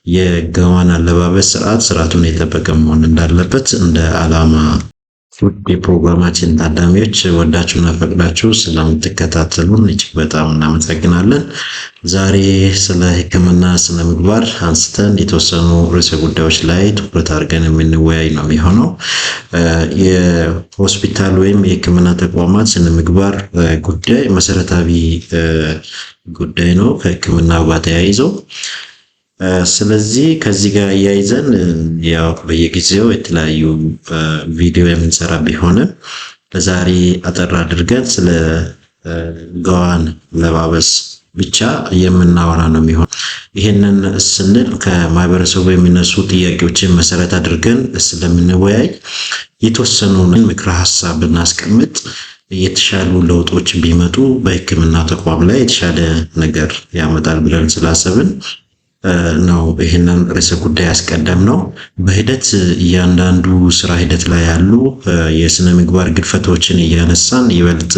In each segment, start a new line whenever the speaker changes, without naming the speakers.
የጋዋን አለባበስ ስርዓቱን የጠበቀ መሆን እንዳለበት እንደ ዓላማ የፕሮግራማችን ታዳሚዎች ወዳችሁና ፈቅዳችሁ ስለምትከታተሉን እጅግ በጣም እናመሰግናለን። ዛሬ ስለ ሕክምና ስነ ምግባር አንስተን የተወሰኑ ርዕሰ ጉዳዮች ላይ ትኩረት አድርገን የምንወያይ ነው የሚሆነው። የሆስፒታል ወይም የሕክምና ተቋማት ስነ ምግባር ጉዳይ መሰረታዊ ጉዳይ ነው ከሕክምናው ጋር ተያይዞ። ስለዚህ ከዚህ ጋር እያይዘን ያው በየጊዜው የተለያዩ ቪዲዮ የምንሰራ ቢሆንም ለዛሬ አጠር አድርገን ስለ ጋዋን አለባበስ ብቻ የምናወራ ነው የሚሆነው። ይህንን ስንል ከማህበረሰቡ የሚነሱ ጥያቄዎችን መሰረት አድርገን ስለምንወያይ የተወሰኑ ምክረ ሀሳብ ብናስቀምጥ የተሻሉ ለውጦች ቢመጡ በሕክምና ተቋም ላይ የተሻለ ነገር ያመጣል ብለን ስላሰብን ነው ይሄንን ርዕሰ ጉዳይ ያስቀደም ነው። በሂደት እያንዳንዱ ስራ ሂደት ላይ ያሉ የስነ ምግባር ግድፈቶችን እያነሳን ይበልጥ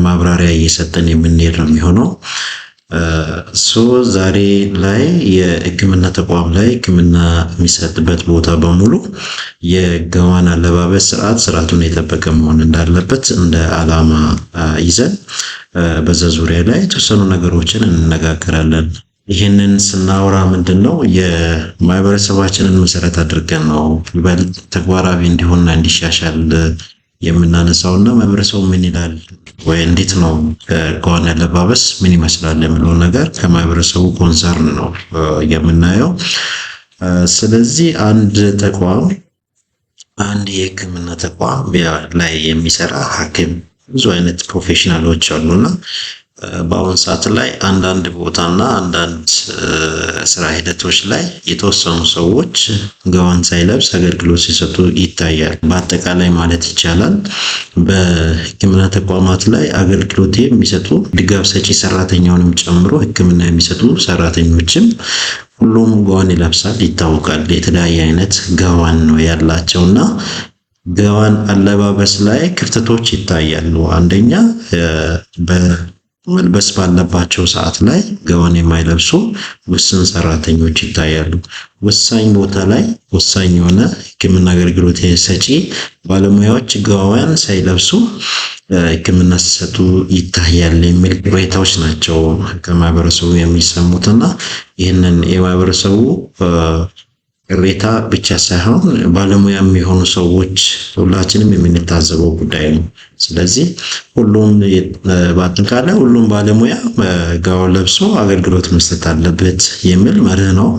ማብራሪያ እየሰጠን የምንሄድ ነው የሚሆነው። ዛሬ ላይ የሕክምና ተቋም ላይ ሕክምና የሚሰጥበት ቦታ በሙሉ የጋዋን አለባበስ ስርዓቱን የጠበቀ መሆን እንዳለበት እንደ ዓላማ ይዘን በዛ ዙሪያ ላይ የተወሰኑ ነገሮችን እንነጋገራለን። ይህንን ስናወራ ምንድነው የማህበረሰባችንን መሰረት አድርገን ነው ይበልጥ ተግባራዊ እንዲሆንና እንዲሻሻል የምናነሳውና ማህበረሰቡ ምን ይላል ወይ እንዴት ነው ጋዋን አለባበስ ምን ይመስላል የሚለው ነገር ከማህበረሰቡ ኮንሰርን ነው የምናየው። ስለዚህ አንድ የሕክምና ተቋም ላይ የሚሰራ ሐኪም ብዙ አይነት ፕሮፌሽናሎች አሉና በአሁን ሰዓት ላይ አንዳንድ ቦታና አንዳንድ ስራ ሂደቶች ላይ የተወሰኑ ሰዎች ጋዋን ሳይለብስ አገልግሎት ሲሰጡ ይታያል። በአጠቃላይ ማለት ይቻላል በሕክምና ተቋማት ላይ አገልግሎት የሚሰጡ ድጋፍ ሰጪ ሰራተኛውንም ጨምሮ ሕክምና የሚሰጡ ሰራተኞችም ሁሉም ጋዋን ይለብሳል ይታወቃል። የተለያየ አይነት ጋዋን ነው ያላቸውና ጋዋን አለባበስ ላይ ክፍተቶች ይታያሉ። አንደኛ መልበስ ባለባቸው ሰዓት ላይ ጋዋን የማይለብሱ ውስን ሰራተኞች ይታያሉ። ወሳኝ ቦታ ላይ ወሳኝ የሆነ ሕክምና አገልግሎት ሰጪ ባለሙያዎች ጋዋን ሳይለብሱ ሕክምና ሲሰጡ ይታያል የሚል ቅሬታዎች ናቸው ከማህበረሰቡ የሚሰሙትና ይህንን የማህበረሰቡ ቅሬታ ብቻ ሳይሆን ባለሙያ የሚሆኑ ሰዎች ሁላችንም የምንታዘበው ጉዳይ ነው። ስለዚህ በአጠቃላይ ሁሉም ባለሙያ ጋዋን ለብሶ አገልግሎት መስጠት አለበት የሚል መርህ ነው።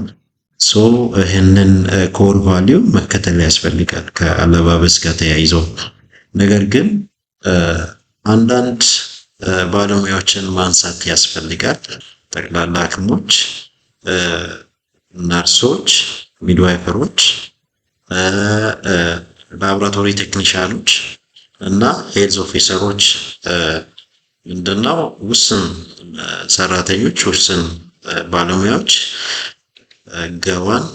ይህንን ኮር ቫልዩ መከተል ያስፈልጋል ከአለባበስ ጋር ተያይዞ። ነገር ግን አንዳንድ ባለሙያዎችን ማንሳት ያስፈልጋል። ጠቅላላ ሐኪሞች፣ ነርሶች፣ ሚድዋይፈሮች፣ ላቦራቶሪ ቴክኒሻኖች እና ሄልዝ ኦፊሰሮች ምንድነው ውስን ሰራተኞች ውስን ባለሙያዎች ጋዋን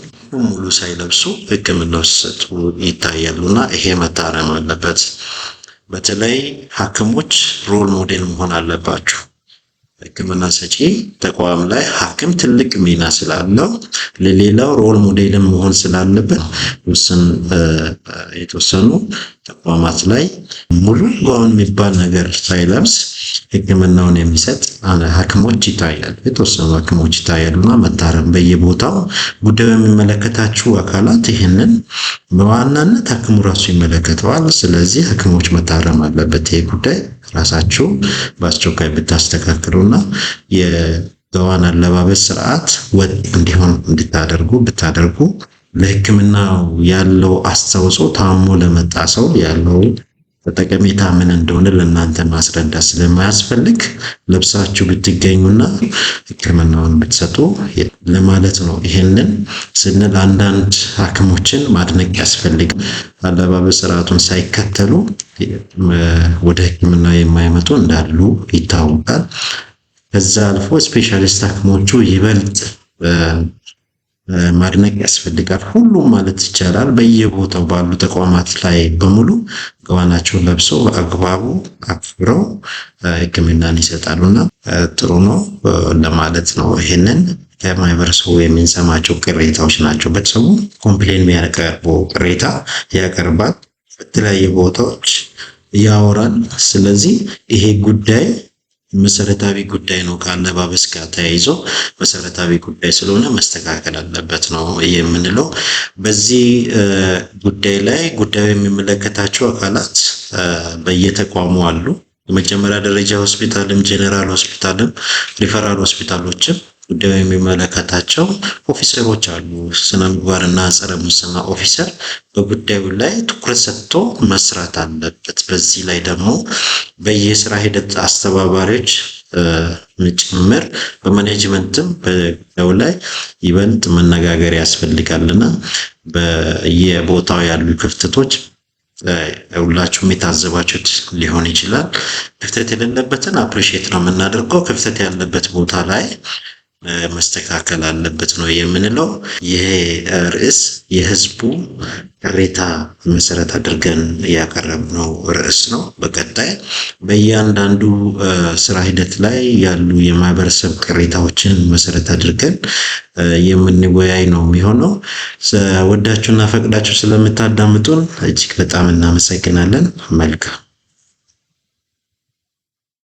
ሙሉ ሳይለብሱ ሕክምና ሲሰጡ ይታያሉና ይሄ መታረም አለበት። በተለይ ሐኪሞች ሮል ሞዴል መሆን አለባቸው። ሕክምና ሰጪ ተቋም ላይ ሐኪም ትልቅ ሚና ስላለው ለሌላው ሮል ሞዴል መሆን ስላለበት የተወሰኑ ተቋማት ላይ ሙሉ ጋዋን የሚባል ነገር ሳይለብስ ሕክምናውን የሚሰጥ ሐኪሞች ይታያል። የተወሰኑ ሐኪሞች ይታያሉና መታረም በየቦታው ጉዳዩ የሚመለከታችሁ አካላት ይህንን በዋናነት ሐኪሙ ራሱ ይመለከተዋል። ስለዚህ ሐኪሞች መታረም አለበት። ይሄ ጉዳይ ራሳችሁ በአስቸኳይ ብታስተካክሉና የጋዋን አለባበስ ስርዓት ወጥ እንዲሆን ብታደርጉ ለሕክምናው ያለው አስተዋጽኦ ታሞ ለመጣ ሰው ያለው ጠቀሜታ ምን እንደሆነ ለእናንተ ማስረዳት ስለማያስፈልግ ለብሳችሁ ብትገኙና ሕክምናውን ብትሰጡ ለማለት ነው። ይሄንን ስንል አንዳንድ ሐኪሞችን ማድነቅ ያስፈልጋል። አለባበስ ስርዓቱን ሳይከተሉ ወደ ሕክምና የማይመጡ እንዳሉ ይታወቃል። ከዛ አልፎ ስፔሻሊስት ሐኪሞቹ ይበልጥ ማድነቅ ያስፈልጋል። ሁሉም ማለት ይቻላል በየቦታው ባሉ ተቋማት ላይ በሙሉ ጋዋናቸውን ለብሰው በአግባቡ አክብረው ሕክምናን ይሰጣሉና ጥሩ ነው ለማለት ነው። ይሄንን ከማህበረሰቡ የምንሰማቸው ቅሬታዎች ናቸው። ቤተሰቡ ኮምፕሌን የሚያቀርበው ቅሬታ ያቀርባል፣ በተለያዩ ቦታዎች ያወራል። ስለዚህ ይሄ ጉዳይ መሰረታዊ ጉዳይ ነው። ከአለባበስ ጋር ተያይዞ መሰረታዊ ጉዳይ ስለሆነ መስተካከል አለበት ነው የምንለው። በዚህ ጉዳይ ላይ ጉዳዩ የሚመለከታቸው አካላት በየተቋሙ አሉ። የመጀመሪያ ደረጃ ሆስፒታልም፣ ጄኔራል ሆስፒታልም፣ ሪፈራል ሆስፒታሎችም ጉዳዩ የሚመለከታቸው ኦፊሰሮች አሉ። ስነ ምግባርና ጸረ ሙስና ኦፊሰር በጉዳዩ ላይ ትኩረት ሰጥቶ መስራት አለበት። በዚህ ላይ ደግሞ በየስራ ሂደት አስተባባሪዎች ጭምር በማኔጅመንትም በጉዳዩ ላይ ይበልጥ መነጋገር ያስፈልጋልና በየቦታው ያሉ ክፍተቶች ሁላችሁም የታዘባችሁት ሊሆን ይችላል። ክፍተት የሌለበትን አፕሪሺየት ነው የምናደርገው። ክፍተት ያለበት ቦታ ላይ መስተካከል አለበት ነው የምንለው። ይሄ ርዕስ የህዝቡ ቅሬታ መሰረት አድርገን ያቀረብነው ርዕስ ነው። በቀጣይ በእያንዳንዱ ስራ ሂደት ላይ ያሉ የማህበረሰብ ቅሬታዎችን መሰረት አድርገን የምንወያይ ነው የሚሆነው። ወዳችሁና ፈቅዳችሁ ስለምታዳምጡን እጅግ በጣም እናመሰግናለን። መልካም